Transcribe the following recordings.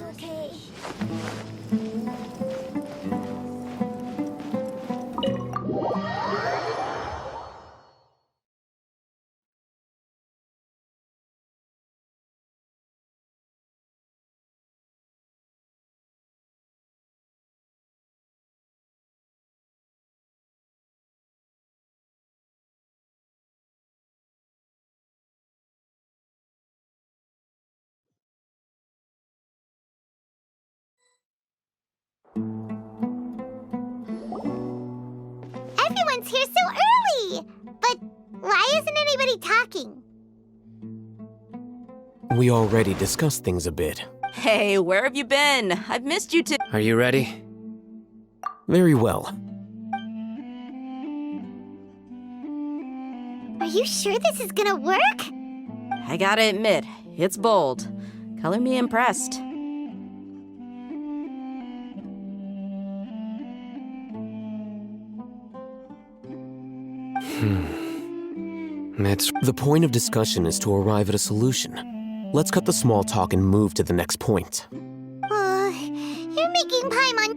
Okay. Everyone's here so early! But why isn't anybody talking? We already discussed things a bit. Hey, where have you been? I've missed you too. Are you ready? Very well. Are you sure this is gonna work? I gotta admit, it's bold. Color me impressed. The point of discussion is to arrive at a solution. Let's cut the small talk and move to the next point. You're making Paimon.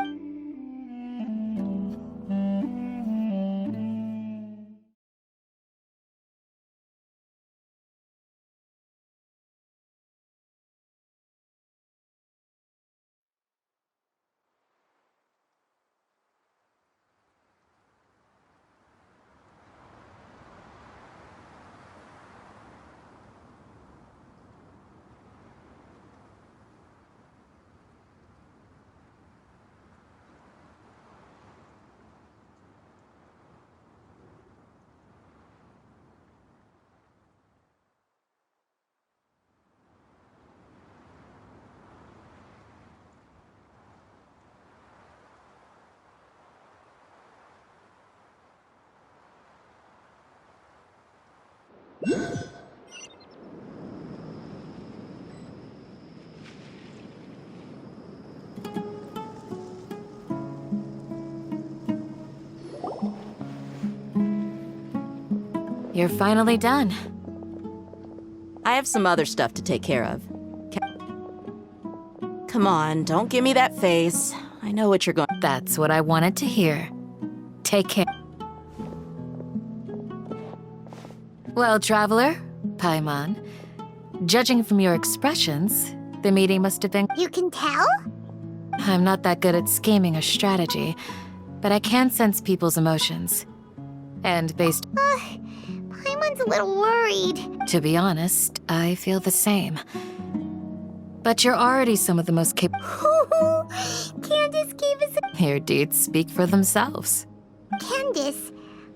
You're finally done. I have some other stuff to take care of. Come on, don't give me that face. I know what you're going. That's what I wanted to hear. Take care. Well, traveler, Paimon, judging from your expressions, the meeting must have been... You can tell? I'm not that good at scheming or strategy, but I can sense people's emotions. And based... Paimon's a little worried. To be honest, I feel the same. But you're already some of the most capable... Candace gave us a... Your deeds speak for themselves. Candace,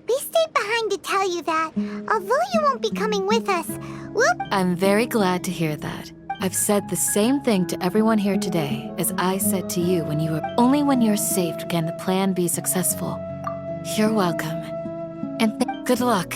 we stayed behind to tell you that, although you won't be coming with us, I'm very glad to hear that. I've said the same thing to everyone here today as I said to you when you were... Only when you're safe can the plan be successful. You're welcome. And good luck.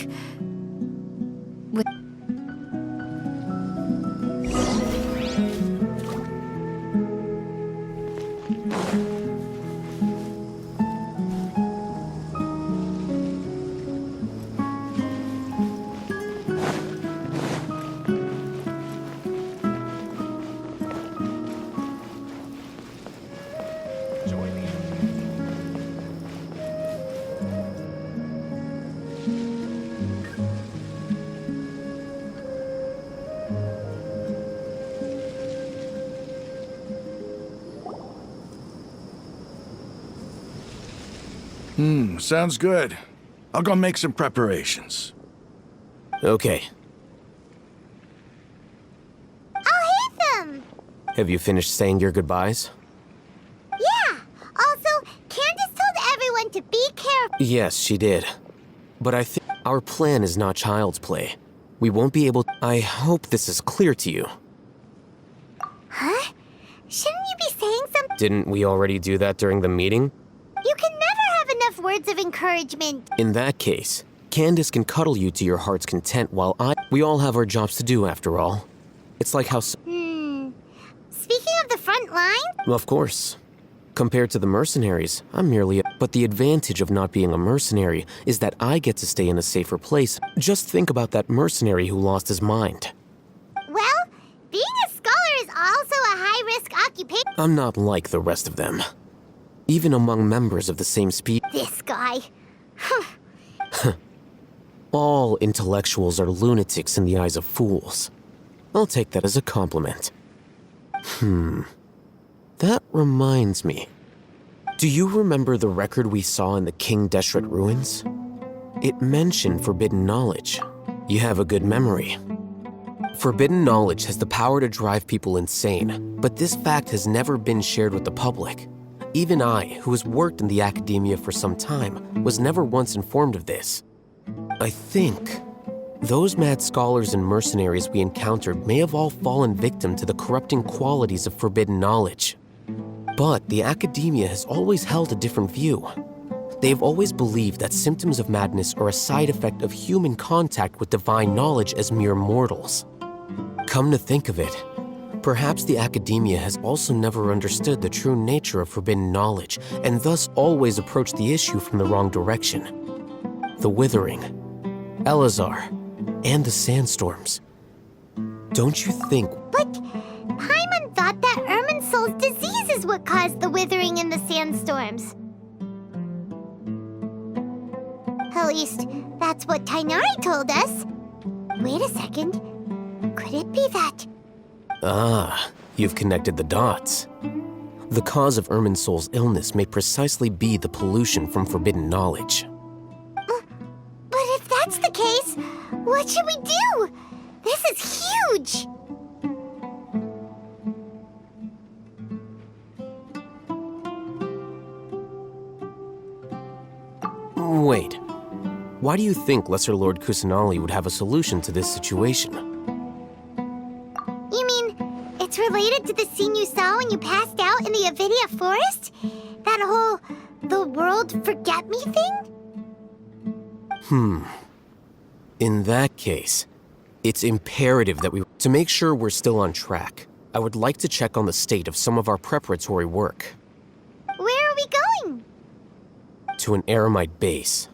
Sounds good. I'll go make some preparations. Okay. I'll hate them! Have you finished saying your goodbyes? Yeah! Also, Candace told everyone to be careful. Yes, she did. But I think our plan is not child's play. We won't be able... I hope this is clear to you. Huh? Shouldn't you be saying something? Didn't we already do that during the meeting? You can never have enough words of encouragement. In that case, Candace can cuddle you to your heart's content while we all have our jobs to do after all. It's like how... Speaking of the front line? Of course. Compared to the mercenaries, I'm merely a... But the advantage of not being a mercenary is that I get to stay in a safer place. Just think about that mercenary who lost his mind. Well, being a scholar is also a high-risk occupation. I'm not like the rest of them. Even among members of the same species, This guy. all intellectuals are lunatics in the eyes of fools. I'll take that as a compliment. That reminds me. Do you remember the record we saw in the King Deshret ruins? It mentioned forbidden knowledge. You have a good memory. Forbidden knowledge has the power to drive people insane, but this fact has never been shared with the public. Even I, who has worked in the academia for some time, was never once informed of this. I think those mad scholars and mercenaries we encountered may have all fallen victim to the corrupting qualities of forbidden knowledge. But the academia has always held a different view. They've always believed that symptoms of madness are a side effect of human contact with divine knowledge as mere mortals. Come to think of it, perhaps the academia has also never understood the true nature of forbidden knowledge, and thus always approached the issue from the wrong direction. The Withering, Elazar, and the Sandstorms. Don't you think... But Paimon thought that Irminsul's disease is what caused the withering and the sandstorms. At least, that's what Tainari told us. Wait a second. Could it be that... Ah, you've connected the dots. The cause of Irminsul's illness may precisely be the pollution from forbidden knowledge. But if that's the case, what should we do? This is huge! Wait. Why do you think Lesser Lord Kusanali would have a solution to this situation? You mean, it's related to the scene you saw when you passed out in the Avidia forest? That whole, the world forget me thing? In that case, it's imperative that to make sure we're still on track, I would like to check on the state of some of our preparatory work. Where are we going? To an Eremite base.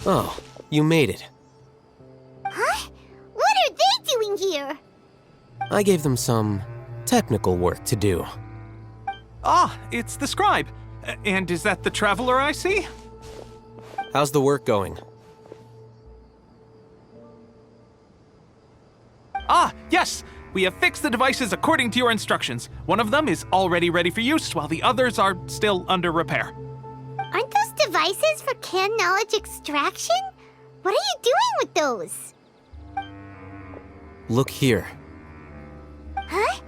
Oh, you made it. Huh? What are they doing here? I gave them some technical work to do. Ah, it's the scribe. And is that the traveler I see? How's the work going? Ah, yes! We have fixed the devices according to your instructions. One of them is already ready for use, while the others are still under repair. Aren't those devices for canned knowledge extraction? What are you doing with those? Look here. Huh?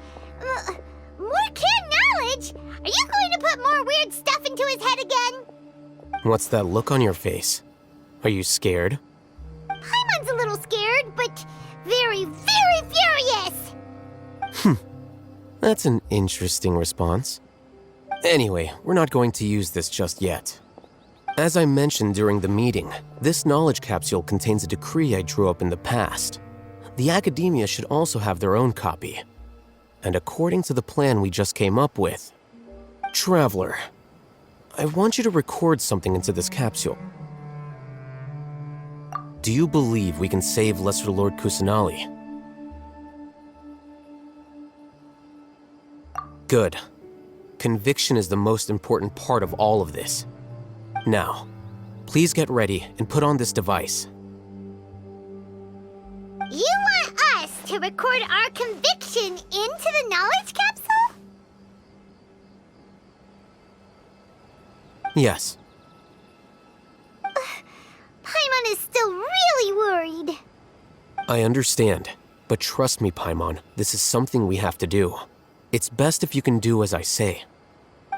More canned knowledge? Are you going to put more weird stuff into his head again? What's that look on your face? Are you scared? Paimon's a little That's an interesting response. Anyway, we're not going to use this just yet. As I mentioned during the meeting, this knowledge capsule contains a decree I drew up in the past. The academia should also have their own copy. And according to the plan we just came up with, Traveler, I want you to record something into this capsule. Do you believe we can save Lesser Lord Kusanali? Good. Conviction is the most important part of all of this. Now, please get ready and put on this device. You want us to record our conviction into the knowledge capsule? Yes. Paimon is still really worried. I understand, but trust me, Paimon, this is something we have to do. It's best if you can do as I say.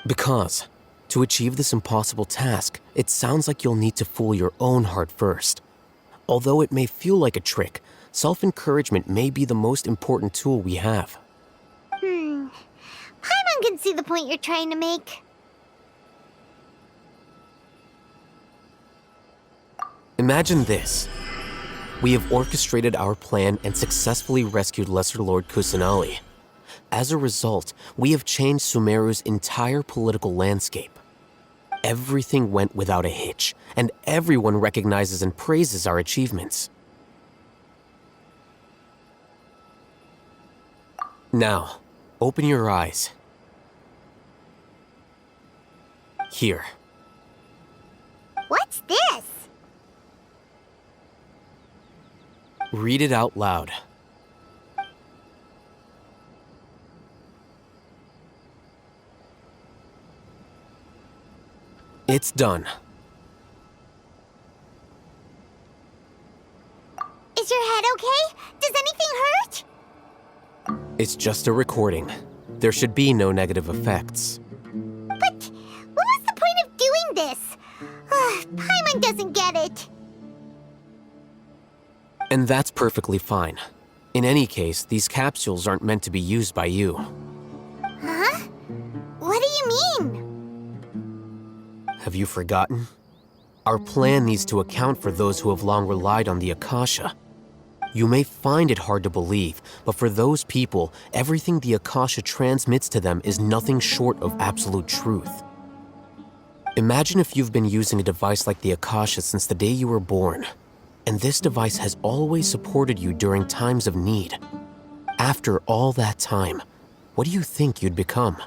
Because, to achieve this impossible task, it sounds like you'll need to fool your own heart first. Although it may feel like a trick, self-encouragement may be the most important tool we have. Paimon can see the point you're trying to make. Imagine this. We have orchestrated our plan and successfully rescued Lesser Lord Kusanali. As a result, we have changed Sumeru's entire political landscape. Everything went without a hitch, and everyone recognizes and praises our achievements. Now, open your eyes. Here. What's this? Read it out loud. It's done. Is your head okay? Does anything hurt? It's just a recording. There should be no negative effects. But what was the point of doing this? Paimon doesn't get it. And that's perfectly fine. In any case, these capsules aren't meant to be used by you. Huh? What do you mean? Have you forgotten? Our plan needs to account for those who have long relied on the Akasha. You may find it hard to believe, but for those people, everything the Akasha transmits to them is nothing short of absolute truth. Imagine if you've been using a device like the Akasha since the day you were born, and this device has always supported you during times of need. After all that time, what do you think you'd become?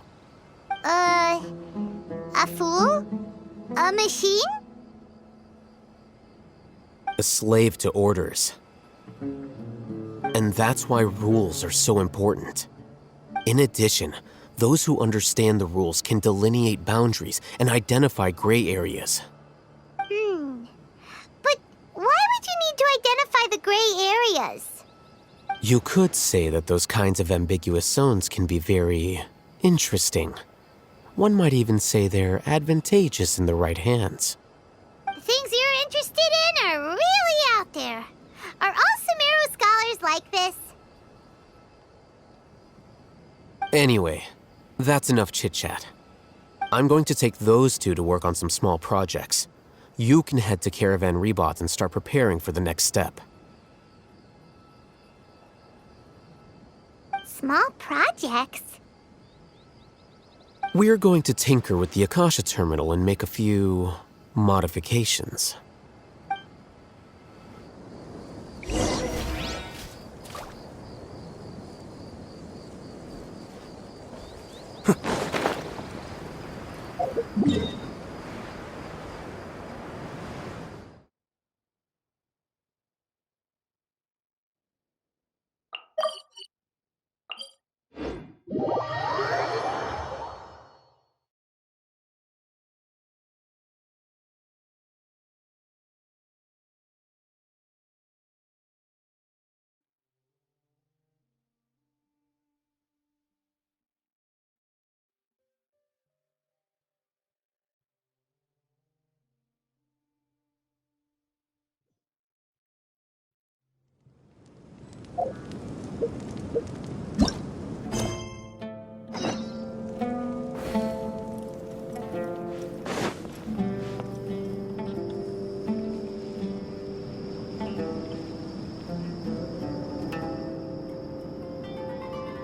A fool? A machine? A slave to orders. And that's why rules are so important. In addition, those who understand the rules can delineate boundaries and identify gray areas. But why would you need to identify the gray areas? You could say that those kinds of ambiguous zones can be very interesting. One might even say they're advantageous in the right hands. The things you're interested in are really out there. Are all Sumeru scholars like this? Anyway, that's enough chit-chat. I'm going to take those two to work on some small projects. You can head to Caravan Rebot and start preparing for the next step. Small projects? We're going to tinker with the Akasha terminal and make a few modifications.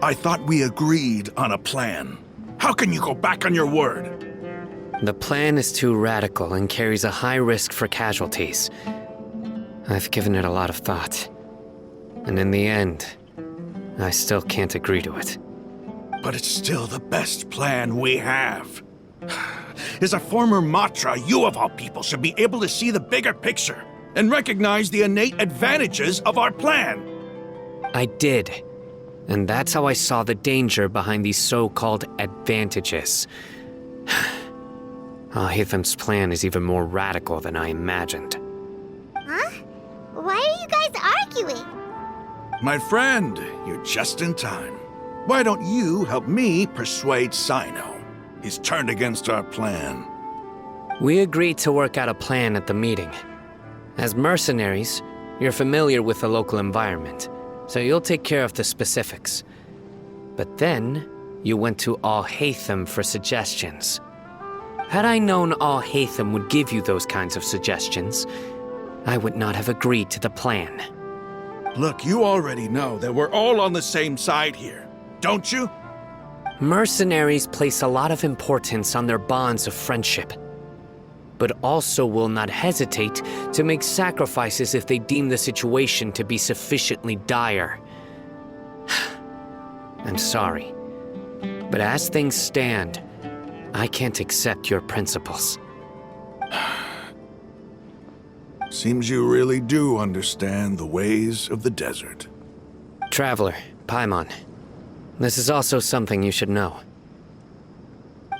I thought we agreed on a plan. How can you go back on your word? The plan is too radical and carries a high risk for casualties. I've given it a lot of thought. And in the end, I still can't agree to it. But it's still the best plan we have. As a former Matra, you of all people should be able to see the bigger picture and recognize the innate advantages of our plan. I did. And that's how I saw the danger behind these so-called advantages. Al-Haytham's plan is even more radical than I imagined. Huh? Why are you guys arguing? My friend, you're just in time. Why don't you help me persuade Sino? He's turned against our plan. We agreed to work out a plan at the meeting. As mercenaries, you're familiar with the local environment, so you'll take care of the specifics. But then, you went to Al-Haytham for suggestions. Had I known Al-Haytham would give you those kinds of suggestions, I would not have agreed to the plan. Look, you already know that we're all on the same side here, don't you? Mercenaries place a lot of importance on their bonds of friendship, but also will not hesitate to make sacrifices if they deem the situation to be sufficiently dire. I'm sorry, but as things stand, I can't accept your principles. Seems you really do understand the ways of the desert. Traveler, Paimon, this is also something you should know.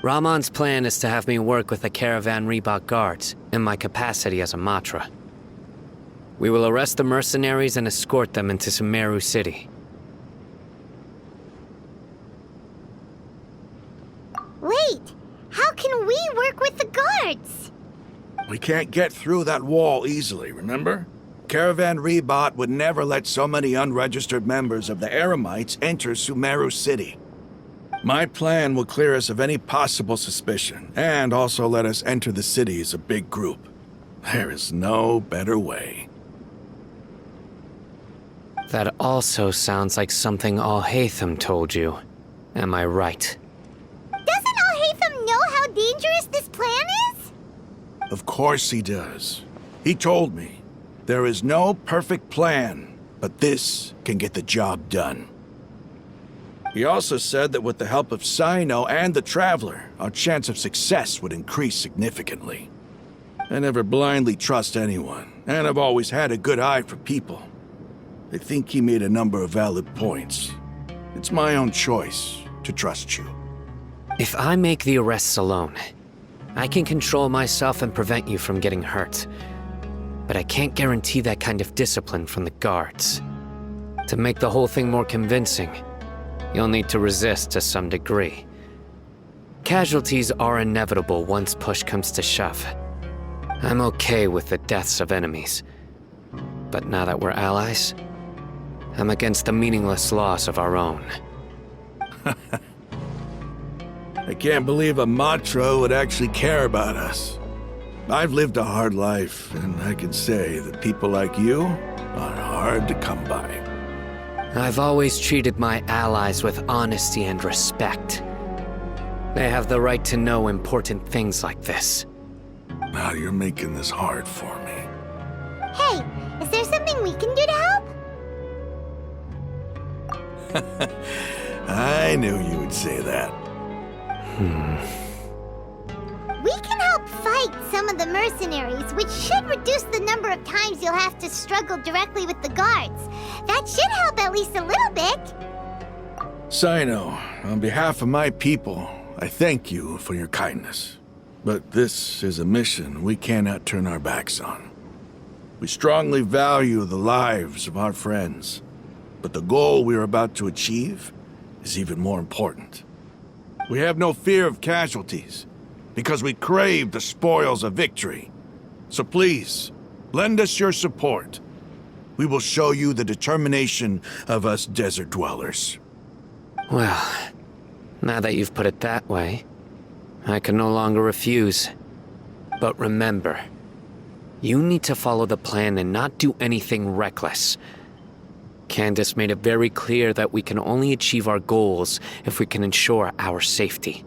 Rahman's plan is to have me work with the Caravan Reebok guards in my capacity as a Matra. We will arrest the mercenaries and escort them into Sumeru City. Wait, how can we work with the guards? We can't get through that wall easily, remember? Caravan Reebok would never let so many unregistered members of the Eremites enter Sumeru City. My plan will clear us of any possible suspicion, and also let us enter the city as a big group. There is no better way. That also sounds like something Al-Haytham told you. Am I right? Doesn't Al-Haytham know how dangerous this plan is? Of course he does. He told me. There is no perfect plan, but this can get the job done. He also said that with the help of Sino and the Traveler, our chance of success would increase significantly. I never blindly trust anyone, and I've always had a good eye for people. I think he made a number of valid points. It's my own choice to trust you. If I make the arrests alone, I can control myself and prevent you from getting hurt. But I can't guarantee that kind of discipline from the guards. To make the whole thing more convincing, you'll need to resist to some degree. Casualties are inevitable once push comes to shove. I'm okay with the deaths of enemies. But now that we're allies, I'm against the meaningless loss of our own. I can't believe a Matra would actually care about us. I've lived a hard life, and I can say that people like you are hard to come by. I've always treated my allies with honesty and respect. They have the right to know important things like this. Now you're making this hard for me. Hey, is there something we can do to help? I knew you would say that. We can help fight some of the mercenaries, which should reduce the number of times you'll have to struggle directly with the guards. That should help at least a little bit. Sino, on behalf of my people, I thank you for your kindness. But this is a mission we cannot turn our backs on. We strongly value the lives of our friends, but the goal we are about to achieve is even more important. We have no fear of casualties, because we crave the spoils of victory. So please, lend us your support. We will show you the determination of us desert dwellers. Well, now that you've put it that way, I can no longer refuse. But remember, you need to follow the plan and not do anything reckless. Candace made it very clear that we can only achieve our goals if we can ensure our safety.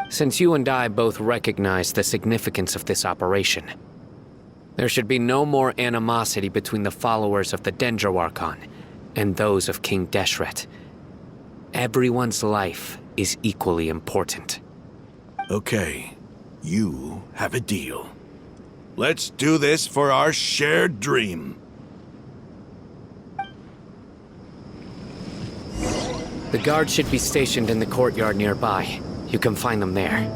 Since you and I both recognize the significance of this operation, there should be no more animosity between the followers of the Dendroarchon and those of King Deshret. Everyone's life is equally important. Okay, you have a deal. Let's do this for our shared dream. The guards should be stationed in the courtyard nearby. You can find them there.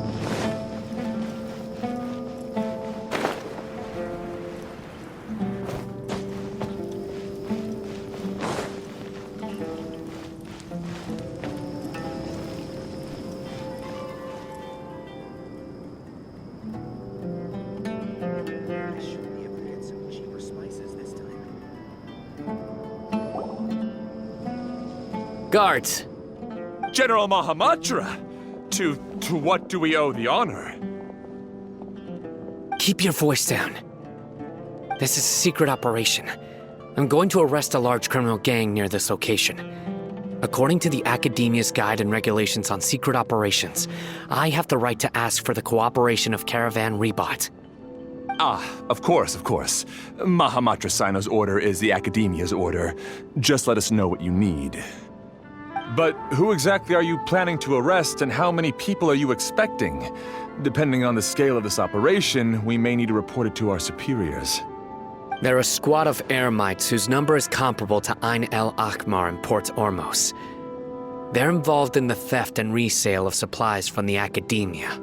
Guards! General Mahamatra! To what do we owe the honor? Keep your voice down. This is a secret operation. I'm going to arrest a large criminal gang near this location. According to the Academia's Guide and Regulations on Secret Operations, I have the right to ask for the cooperation of Caravan Rebot. Ah, of course. Mahamatra Sino's order is the Academia's order. Just let us know what you need. But who exactly are you planning to arrest, and how many people are you expecting? Depending on the scale of this operation, we may need to report it to our superiors. They're a squad of Eremites whose number is comparable to Ain el Akhmar in Port Ormos. They're involved in the theft and resale of supplies from the Academia.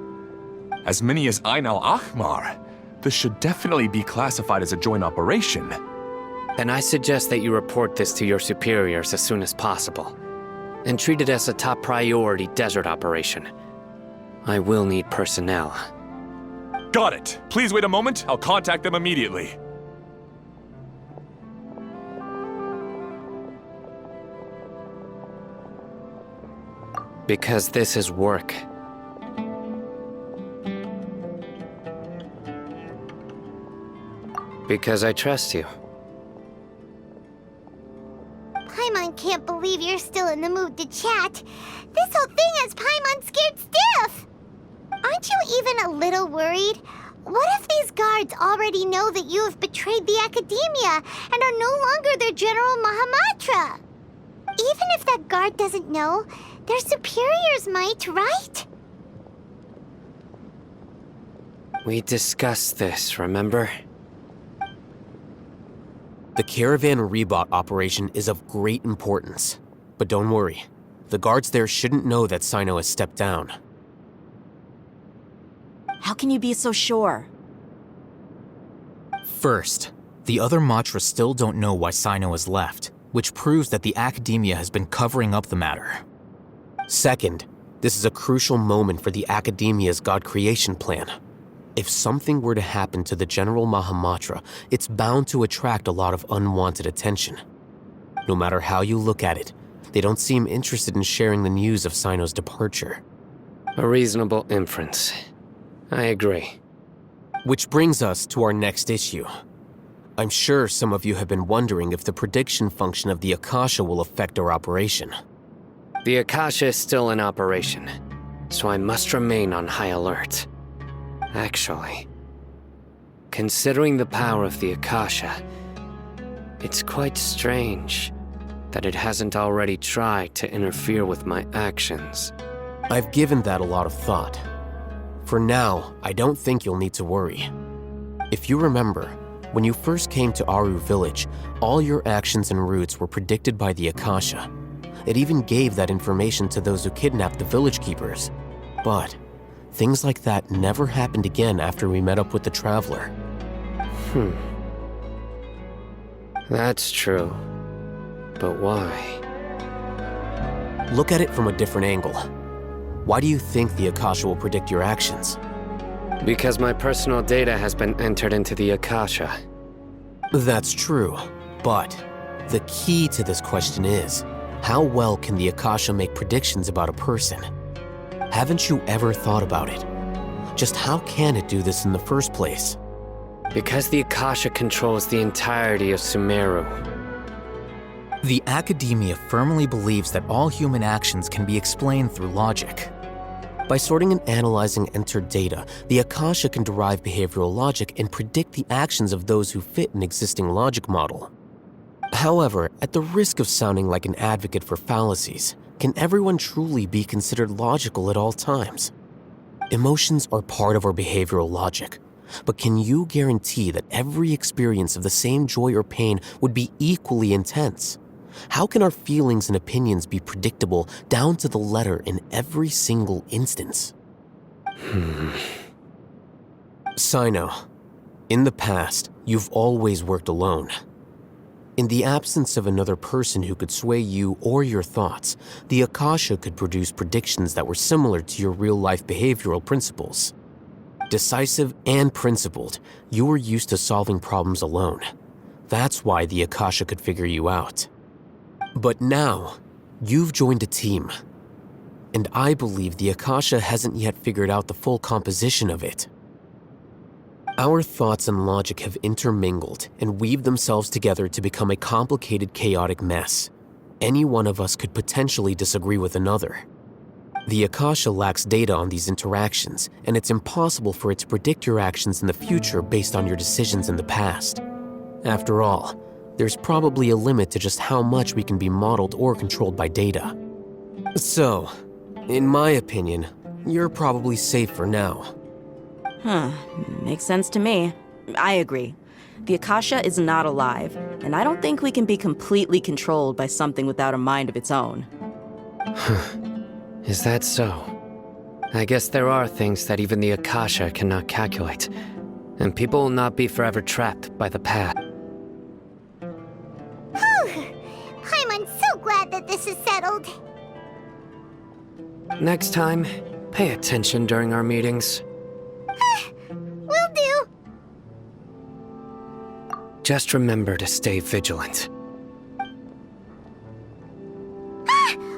As many as Ain el Akhmar? This should definitely be classified as a joint operation. Then I suggest that you report this to your superiors as soon as possible, and treat it as a top priority desert operation. I will need personnel. Got it. Please wait a moment. I'll contact them immediately. Because this is work. Because I trust you. Paimon can't believe you're still in the mood to chat. This whole thing has Paimon scared stiff. Aren't you even a little worried? What if these guards already know that you have betrayed the Academia and are no longer their General Mahamatra? Even if that guard doesn't know, their superiors might, right? We discussed this, remember? The Caravan Rebot operation is of great importance. But don't worry, the guards there shouldn't know that Sino has stepped down. How can you be so sure? First, the other Matra still don't know why Sino has left, which proves that the Academia has been covering up the matter. Second, this is a crucial moment for the Academia's God creation plan. If something were to happen to the General Mahamatra, it's bound to attract a lot of unwanted attention. No matter how you look at it, they don't seem interested in sharing the news of Sino's departure. A reasonable inference. I agree. Which brings us to our next issue. I'm sure some of you have been wondering if the prediction function of the Akasha will affect our operation. The Akasha is still in operation, so I must remain on high alert. Actually, considering the power of the Akasha, it's quite strange that it hasn't already tried to interfere with my actions. I've given that a lot of thought. For now, I don't think you'll need to worry. If you remember, when you first came to Aru Village, all your actions and routes were predicted by the Akasha. It even gave that information to those who kidnapped the village keepers. But things like that never happened again after we met up with the Traveler. That's true. But why? Look at it from a different angle. Why do you think the Akasha will predict your actions? Because my personal data has been entered into the Akasha. That's true, but the key to this question is, how well can the Akasha make predictions about a person? Haven't you ever thought about it? Just how can it do this in the first place? Because the Akasha controls the entirety of Sumeru. The academia firmly believes that all human actions can be explained through logic. By sorting and analyzing entered data, the Akasha can derive behavioral logic and predict the actions of those who fit an existing logic model. However, at the risk of sounding like an advocate for fallacies, can everyone truly be considered logical at all times? Emotions are part of our behavioral logic, but can you guarantee that every experience of the same joy or pain would be equally intense? How can our feelings and opinions be predictable down to the letter in every single instance? Sino, in the past, you've always worked alone. In the absence of another person who could sway you or your thoughts, the Akasha could produce predictions that were similar to your real-life behavioral principles. Decisive and principled, you were used to solving problems alone. That's why the Akasha could figure you out. But now, you've joined a team. And I believe the Akasha hasn't yet figured out the full composition of it. Our thoughts and logic have intermingled and weaved themselves together to become a complicated, chaotic mess. Any one of us could potentially disagree with another. The Akasha lacks data on these interactions, and it's impossible for it to predict your actions in the future based on your decisions in the past. After all, there's probably a limit to just how much we can be modeled or controlled by data. So, in my opinion, you're probably safe for now. Makes sense to me. I agree. The Akasha is not alive, and I don't think we can be completely controlled by something without a mind of its own. Is that so? I guess there are things that even the Akasha cannot calculate, and people will not be forever trapped by the past. Paimon's so glad that this is settled. Next time, pay attention during our meetings. Will do. Just remember to stay vigilant.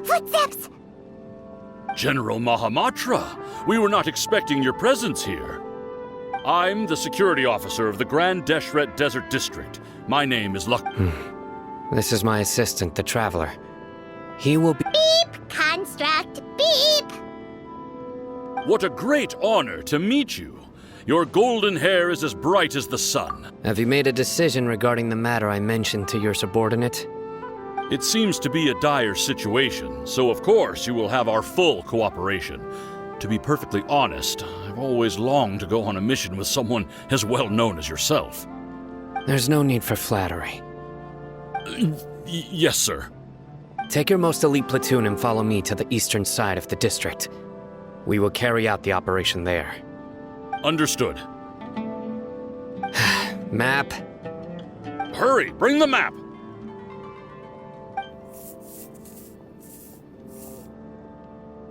Footsteps! General Mahamatra, we were not expecting your presence here. I'm the security officer of the Gran Desert District. My name is Luck. This is my assistant, the Traveler. He will be— Beep! Construct! Beep! What a great honor to meet you. Your golden hair is as bright as the sun. Have you made a decision regarding the matter I mentioned to your subordinate? It seems to be a dire situation, so of course you will have our full cooperation. To be perfectly honest, I've always longed to go on a mission with someone as well known as yourself. There's no need for flattery. Yes, sir. Take your most elite platoon and follow me to the eastern side of the district. We will carry out the operation there. Understood. Map. Hurry, bring the map!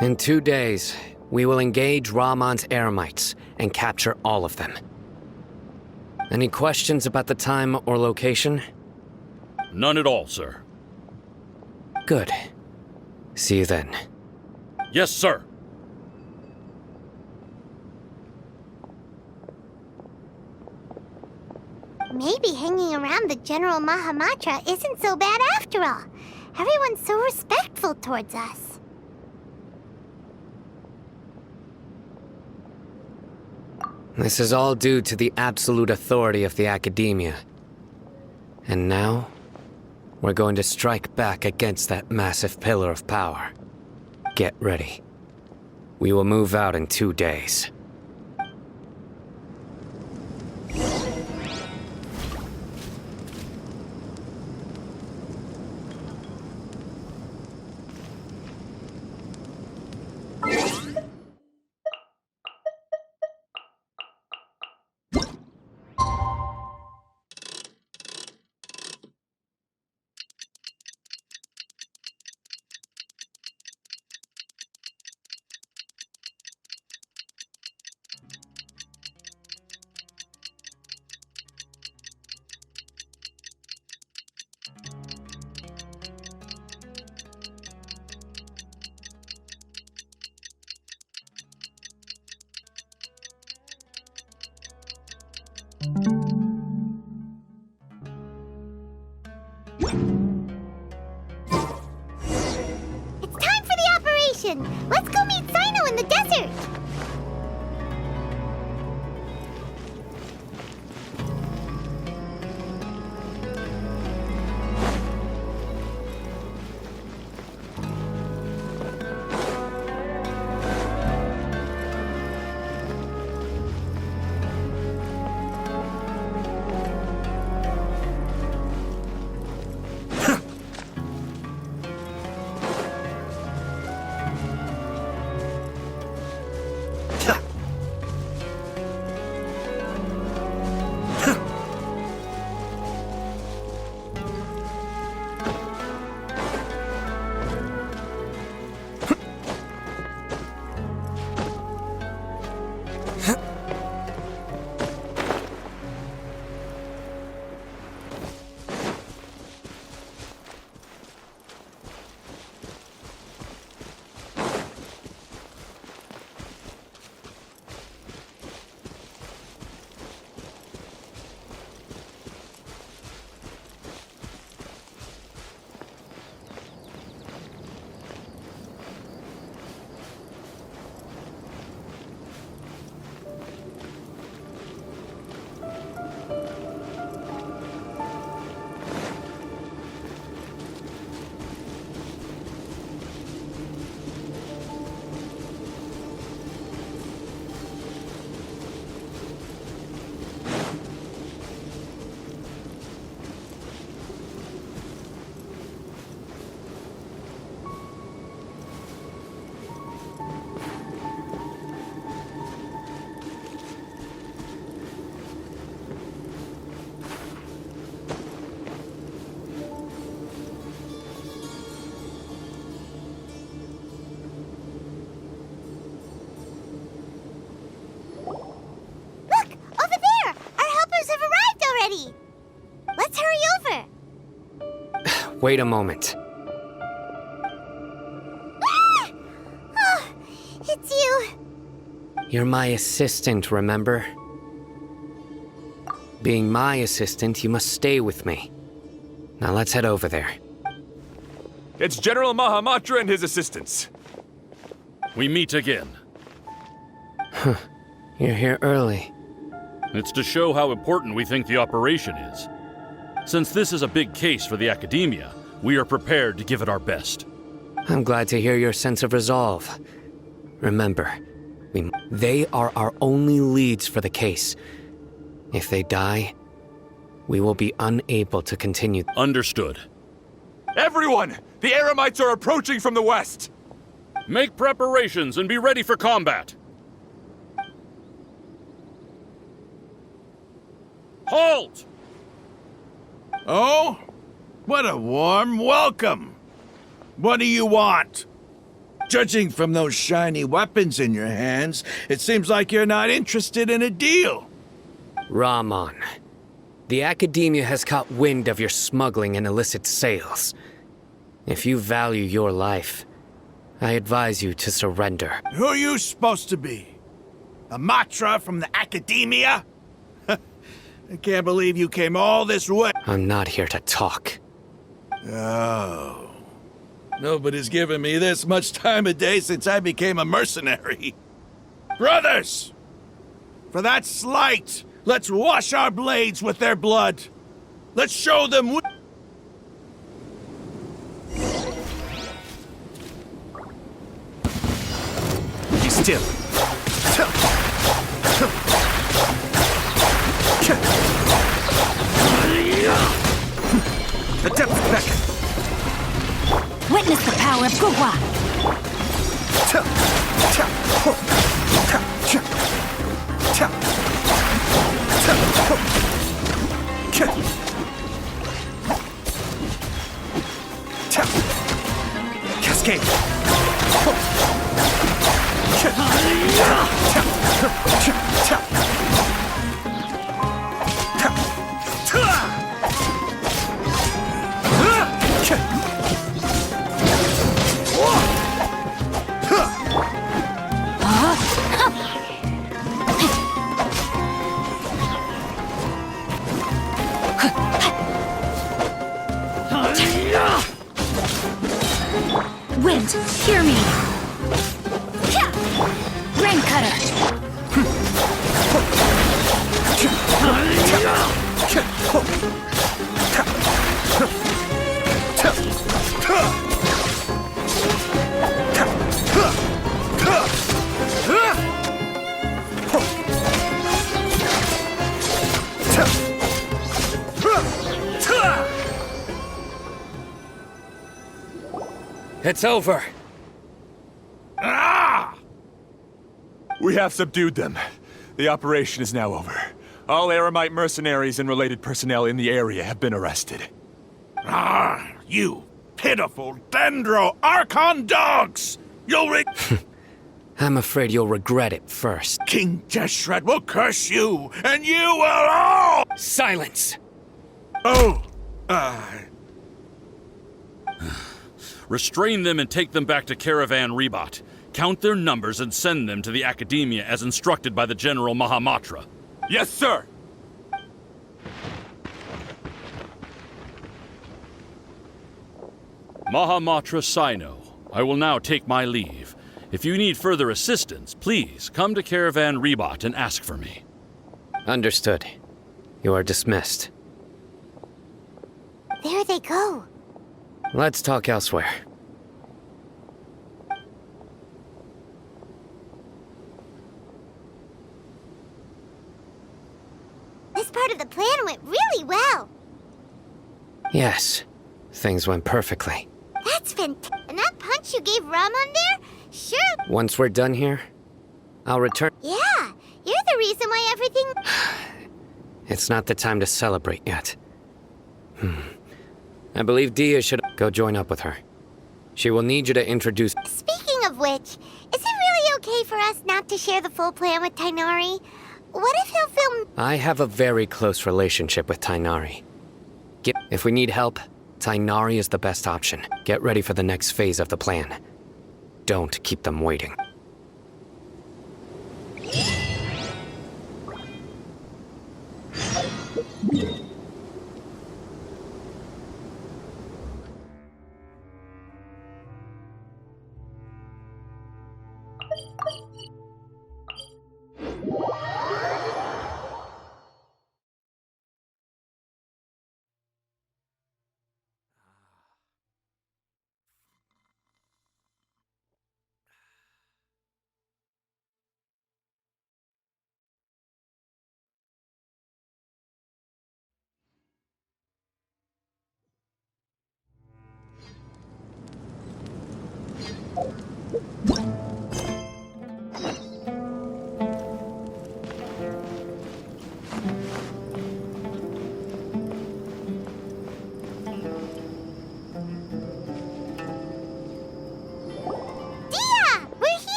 In 2 days, we will engage Rahman's Eremites and capture all of them. Any questions about the time or location? None at all, sir. Good. See you then. Yes, sir. Maybe hanging around the General Mahamatra isn't so bad after all. Everyone's so respectful towards us. This is all due to the absolute authority of the Academia. And now, we're going to strike back against that massive pillar of power. Get ready. We will move out in 2 days. exploration. Let's go meet Sino in the desert. Let's hurry over! Wait a moment. Ah! Oh, it's you. You're my assistant, remember? Being my assistant, you must stay with me. Now let's head over there. It's General Mahamatra and his assistants. We meet again. You're here early. It's to show how important we think the operation is. Since this is a big case for the Academia, we are prepared to give it our best. I'm glad to hear your sense of resolve. Remember, they are our only leads for the case. If they die, we will be unable to continue. Understood. Everyone! The Eremites are approaching from the west! Make preparations and be ready for combat! Halt! Oh? What a warm welcome! What do you want? Judging from those shiny weapons in your hands, it seems like you're not interested in a deal. Rahman, the Academia has caught wind of your smuggling and illicit sales. If you value your life, I advise you to surrender. Who are you supposed to be? A Matra from the Academia? I can't believe you came all this way. I'm not here to talk. Oh. Nobody's given me this much time of day since I became a mercenary. Brothers! For that slight, let's wash our blades with their blood. Let's show them Be still. The depth beckon. Witness the power of Gugwa. Cascade. Wind, hear me. Spine Cutter! It's over. We have subdued them. The operation is now over. All Aramite mercenaries and related personnel in the area have been arrested. You pitiful Dendro Archon dogs! I'm afraid you'll regret it first. King Deshret will curse you, and you will all... Silence! Restrain them and take them back to Caravan Rebot. Count their numbers and send them to the Academia as instructed by the General Mahamatra. Yes, sir! Mahamatra Sino, I will now take my leave. If you need further assistance, please come to Caravan Rebot and ask for me. Understood. You are dismissed. There they go. Let's talk elsewhere. This part of the plan went really well. Yes, things went perfectly. That's fantastic. And that punch you gave Ramon there? Sure. Once we're done here, I'll return. Yeah, you're the reason why everything... It's not the time to celebrate yet. I believe Dia should go join up with her. She will need you to introduce... Speaking of which, is it really okay for us not to share the full plan with Tainari? What if he'll film... I have a very close relationship with Tainari. If we need help, Tainari is the best option. Get ready for the next phase of the plan. Don't keep them waiting.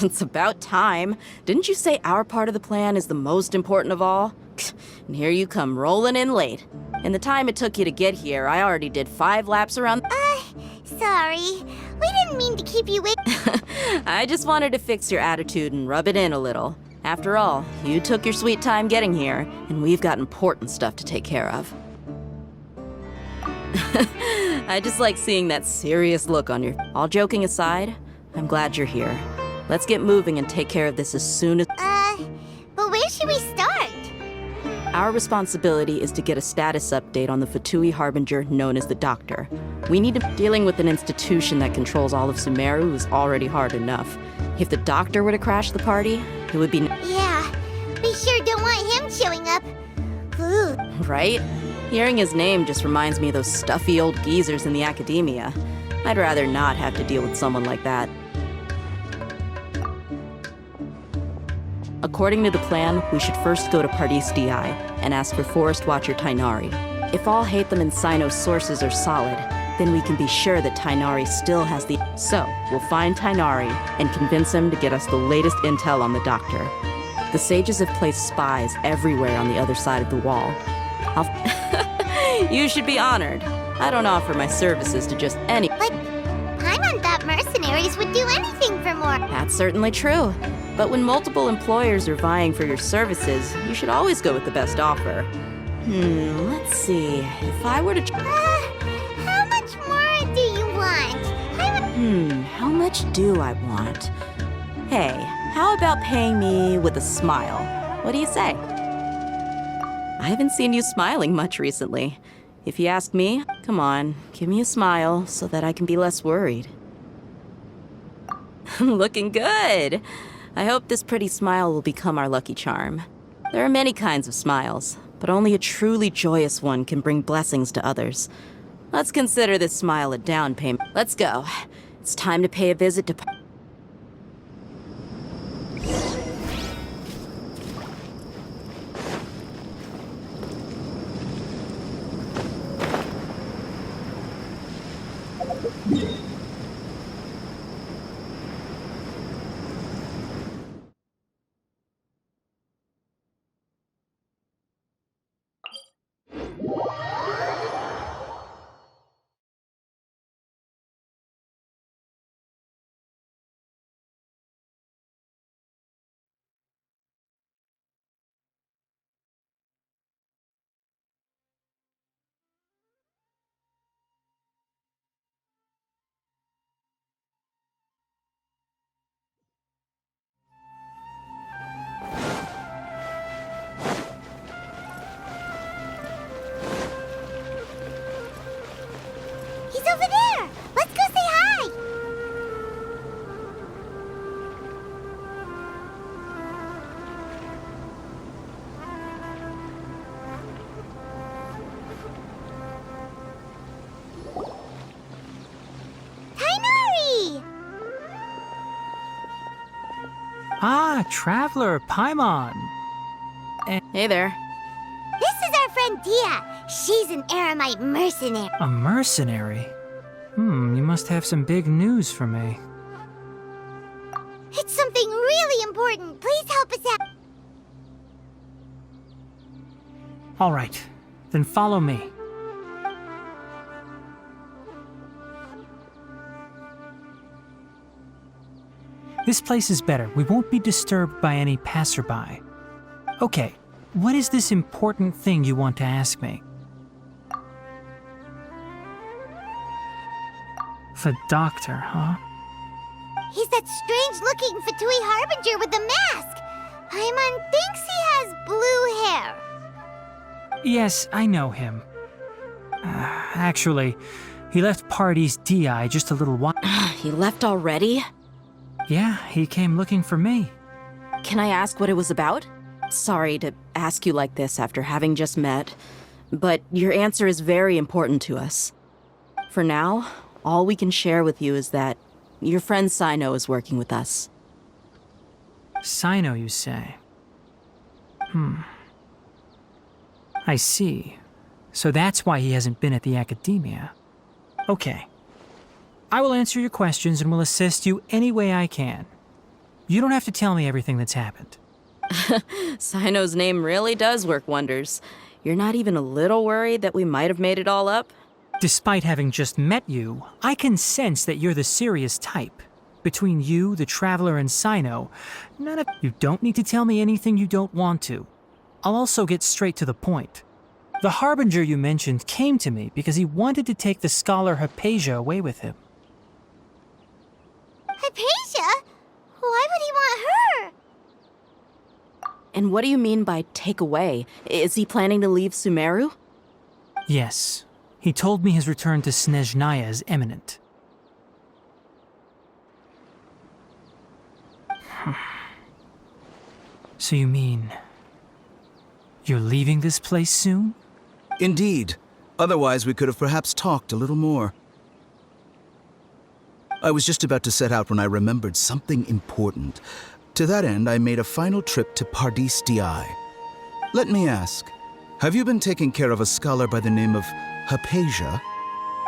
It's about time. Didn't you say our part of the plan is the most important of all? And here you come rolling in late. In the time it took you to get here, I already did 5 laps around... Sorry. We didn't mean to keep you waiting. I just wanted to fix your attitude and rub it in a little. After all, you took your sweet time getting here, and we've got important stuff to take care of. I just like seeing that serious look on your... All joking aside, I'm glad you're here. Let's get moving and take care of this as soon as... But where should we start? Our responsibility is to get a status update on the Fatui Harbinger known as the Doctor. We need to... Dealing with an institution that controls all of Sumeru is already hard enough. If the Doctor were to crash the party, it would be... Yeah, we sure don't want him showing up. Ooh. Right? Hearing his name just reminds me of those stuffy old geezers in the Academia. I'd rather not have to deal with someone like that. According to the plan, we should first go to Pardis Di and ask for Forest Watcher Tainari. If all Hatham and Sino's sources are solid, then we can be sure that Tainari still has the... So, we'll find Tainari and convince him to get us the latest intel on the Doctor. The sages have placed spies everywhere on the other side of the wall. You should be honored. I don't offer my services to just any... But Paimon thought mercenaries would do anything for more. That's certainly true. But when multiple employers are vying for your services, you should always go with the best offer. Let's see. If I were to... How much more do you want? How much do I want? Hey, how about paying me with a smile? What do you say? I haven't seen you smiling much recently. If you ask me, come on, give me a smile so that I can be less worried. Looking good! I hope this pretty smile will become our lucky charm. There are many kinds of smiles, but only a truly joyous one can bring blessings to others. Let's consider this smile a down payment. Let's go. It's time to pay a visit to... He's over there! Let's go say hi! Tainari! Ah, Traveler, Paimon. Hey there. This is our friend Dia. She's an Aramite mercenary. A mercenary? You must have some big news for me. It's something really important. Please help us out. All right, then follow me. This place is better. We won't be disturbed by any passerby. Okay, what is this important thing you want to ask me? The doctor, huh? He's that strange-looking Fatui Harbinger with the mask. Paimon thinks he has blue hair. Yes, I know him. Actually, he left Party's DI just a little while. He left already? Yeah, he came looking for me. Can I ask what it was about? Sorry to ask you like this after having just met, but your answer is very important to us. For now, all we can share with you is that your friend Sino is working with us. Sino, you say? I see. So that's why he hasn't been at the academia. Okay. I will answer your questions and will assist you any way I can. You don't have to tell me everything that's happened. Sino's name really does work wonders. You're not even a little worried that we might have made it all up? Despite having just met you, I can sense that you're the serious type. Between you, the Traveler, and Sino, none of you don't need to tell me anything you don't want to. I'll also get straight to the point. The Harbinger you mentioned came to me because he wanted to take the scholar Hypatia away with him. Hypatia? Why would he want her? And what do you mean by take away? Is he planning to leave Sumeru? Yes. He told me his return to Snezhnaya is imminent. So you mean... you're leaving this place soon? Indeed. Otherwise, we could have perhaps talked a little more. I was just about to set out when I remembered something important. To that end, I made a final trip to Pardis Di. Let me ask, have you been taking care of a scholar by the name of Hypatia?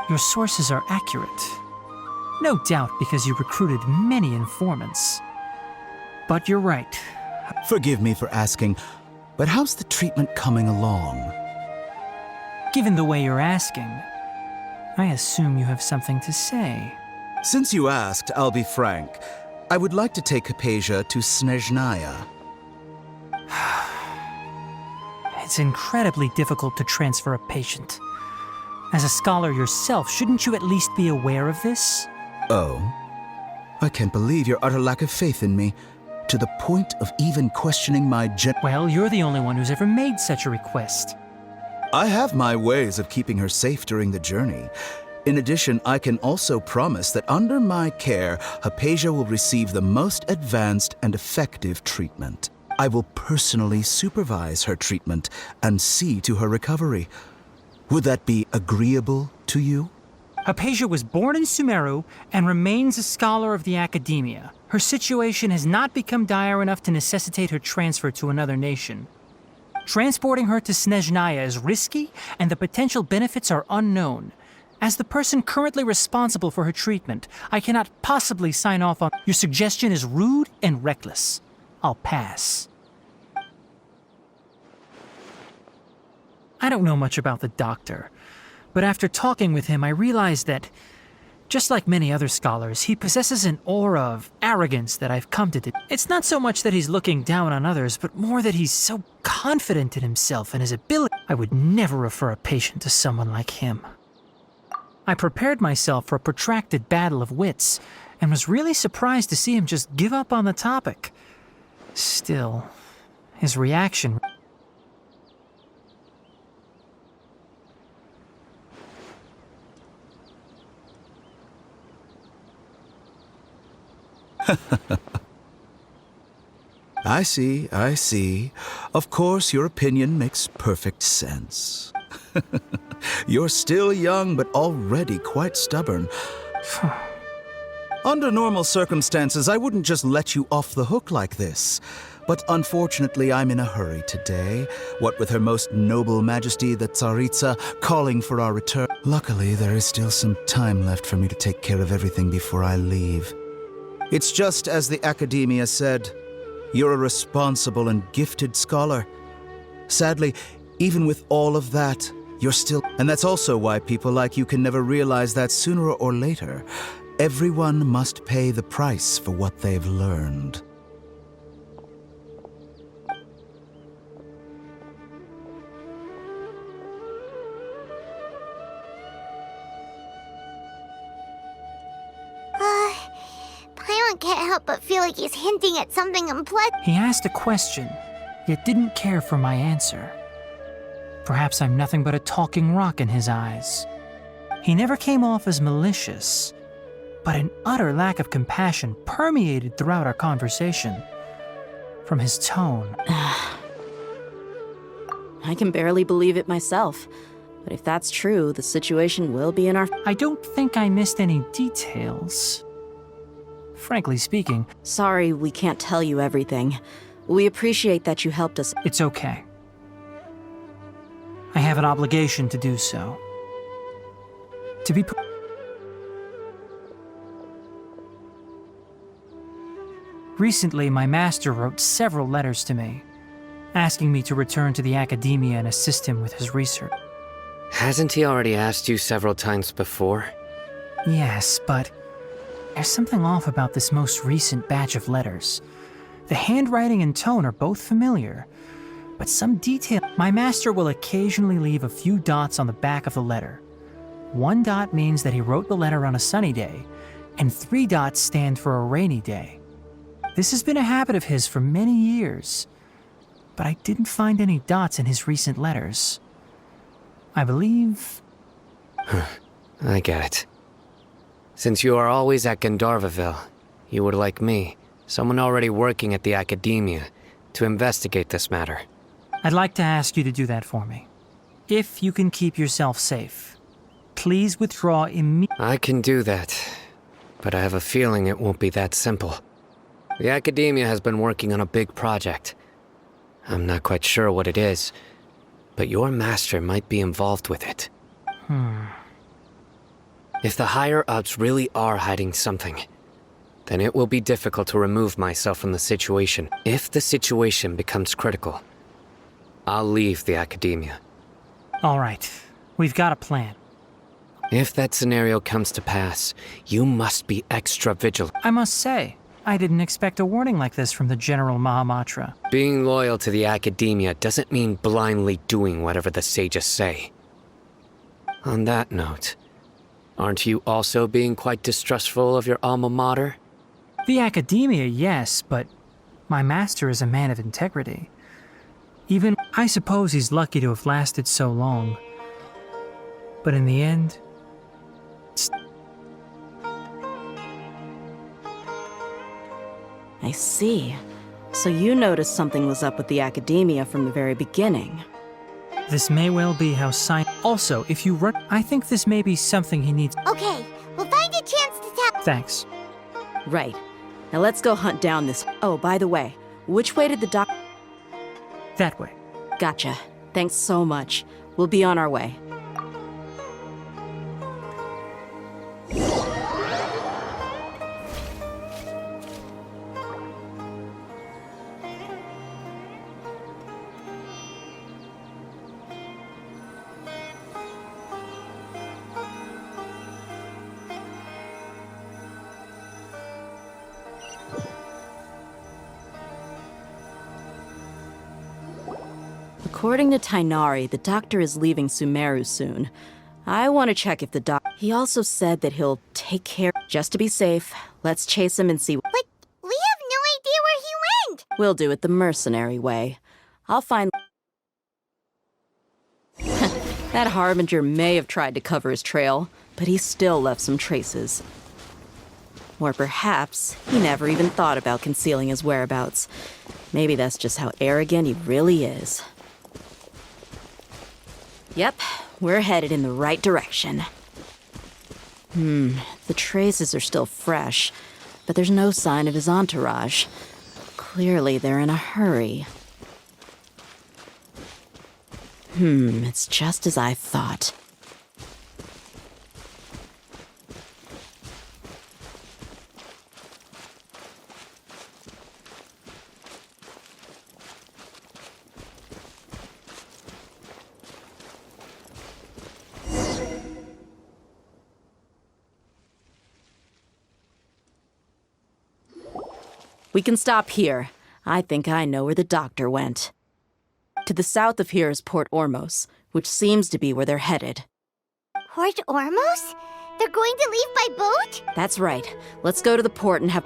Your sources are accurate. No doubt because you recruited many informants. But you're right. Forgive me for asking, but how's the treatment coming along? Given the way you're asking, I assume you have something to say. Since you asked, I'll be frank. I would like to take Hypatia to Snezhnaya. It's incredibly difficult to transfer a patient. As a scholar yourself, shouldn't you at least be aware of this? Oh? I can't believe your utter lack of faith in me, to the point of even questioning my Well, you're the only one who's ever made such a request. I have my ways of keeping her safe during the journey. In addition, I can also promise that under my care, Hypatia will receive the most advanced and effective treatment. I will personally supervise her treatment and see to her recovery. Would that be agreeable to you? Hypatia was born in Sumeru and remains a scholar of the Academia. Her situation has not become dire enough to necessitate her transfer to another nation. Transporting her to Snezhnaya is risky, and the potential benefits are unknown. As the person currently responsible for her treatment, I cannot possibly sign off on... Your suggestion is rude and reckless. I'll pass. I don't know much about the doctor, but after talking with him, I realized that, just like many other scholars, he possesses an aura of arrogance that I've come to It's not so much that he's looking down on others, but more that he's so confident in himself and his ability. I would never refer a patient to someone like him. I prepared myself for a protracted battle of wits, and was really surprised to see him just give up on the topic. Still, his reaction... I see. Of course, your opinion makes perfect sense. You're still young, but already quite stubborn. Under normal circumstances, I wouldn't just let you off the hook like this. But unfortunately, I'm in a hurry today, what with Her Most Noble Majesty the Tsaritsa calling for our return. Luckily, there is still some time left for me to take care of everything before I leave. It's just as the Academia said, you're a responsible and gifted scholar. Sadly, even with all of that, you're still... And that's also why people like you can never realize that sooner or later, everyone must pay the price for what they've learned. Paimon can't help but feel like he's hinting at something unpleasant. He asked a question, yet didn't care for my answer. Perhaps I'm nothing but a talking rock in his eyes. He never came off as malicious, but an utter lack of compassion permeated throughout our conversation. From his tone... I can barely believe it myself. But if that's true, the situation will be in our... I don't think I missed any details. Frankly speaking... Sorry, we can't tell you everything. We appreciate that you helped us. It's okay. I have an obligation to do so. To be... Recently, my master wrote several letters to me, asking me to return to the Academia and assist him with his research. Hasn't he already asked you several times before? Yes, but there's something off about this most recent batch of letters. The handwriting and tone are both familiar, but some detail... My master will occasionally leave a few dots on the back of the letter. 1 dot means that he wrote the letter on a sunny day, and 3 dots stand for a rainy day. This has been a habit of his for many years, but I didn't find any dots in his recent letters. I believe... I get it. Since you are always at Gandharvaville, you would like me, someone already working at the Academia, to investigate this matter. I'd like to ask you to do that for me. If you can keep yourself safe, please withdraw immediately. I can do that, but I have a feeling it won't be that simple. The Academia has been working on a big project. I'm not quite sure what it is, but your master might be involved with it. If the higher-ups really are hiding something, then it will be difficult to remove myself from the situation. If the situation becomes critical, I'll leave the Academia. All right, we've got a plan. If that scenario comes to pass, you must be extra vigilant. I must say, I didn't expect a warning like this from the General Mahamatra. Being loyal to the Academia doesn't mean blindly doing whatever the sages say. On that note, aren't you also being quite distrustful of your alma mater? The academia, yes, but my master is a man of integrity. Even I suppose he's lucky to have lasted so long. But in the end, I see. So you noticed something was up with the academia from the very beginning. this may well be how Sino. Also, if you run, I think this may be something he needs. Okay, we'll find a chance to tell. Thanks. Right. Now let's go hunt down this. Oh, by the way, which way did the doc? That way. Gotcha. Thanks so much. We'll be on our way. According to Tainari, the doctor is leaving Sumeru soon. I want to check if the doc... He also said that he'll take care... Just to be safe, let's chase him and see... But we have no idea where he went! We'll do it the mercenary way. I'll find... That Harbinger may have tried to cover his trail, but he still left some traces. Or perhaps he never even thought about concealing his whereabouts. Maybe that's just how arrogant he really is. Yep, we're headed in the right direction. The traces are still fresh, but there's no sign of his entourage. Clearly they're in a hurry. It's just as I thought. We can stop here. I think I know where the doctor went. To the south of here is Port Ormos, which seems to be where they're headed. Port Ormos? They're going to leave by boat? That's right. Let's go to the port and have...